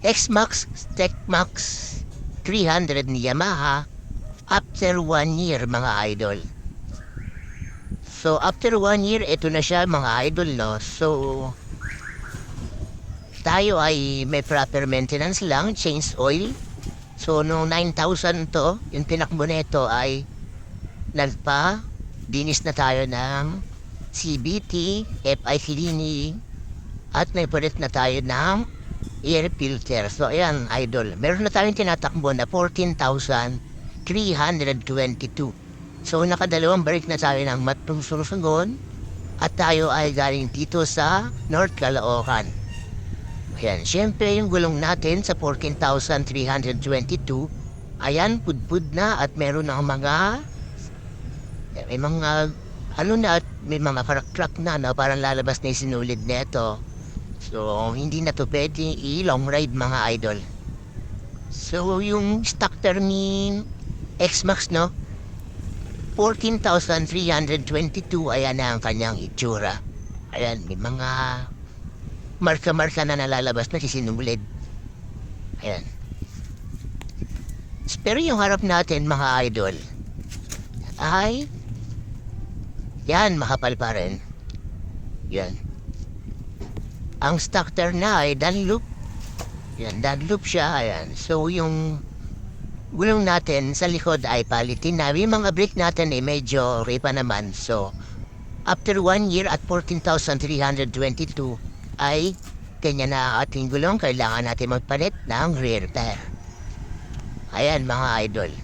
X-Max Tech-Max 300 ni Yamaha after 1 year mga idol. So after 1 year, ito na siya mga idol, no? So tayo ay may proper maintenance lang, change oil. So no 9,000 to, yung pinakbo nito ay nagpa dinis na tayo ng CBT, FI cleaning, at may palit na tayo ng air filter. So ayan idol, meron na tayong tinatakbo na 14,322. So nakadalawang balik na tayo ng matungsursungon at tayo ay galing dito sa North Caloocan. Ayan, syempre yung gulong natin sa 14,322, ayan, pudpud na at meron ng may mga, ano na, at may mga crack na, no, parang lalabas na yung sinulid neto. So, hindi na to pwede i-long ride mga idol. So, yung stock term ni X-Max, no, 14,322, ayan na ang kanyang itsura. Ayan, may mga marka-marka na nalalabas na sinulid. Ayan. Pero yung harap natin mga idol ay yan, makapal pa rin. Yan. Ang starter na ay Dunlop. Yan, Dunlop siya. Ayan. So yung gulong natin sa likod ay palitin na. Yung mga brake natin ay medyo ripa naman. So after 1 year at 14,322 ay ganyan na ating gulong. Kailangan natin magpalit ng rear tire. Ayan mga idol.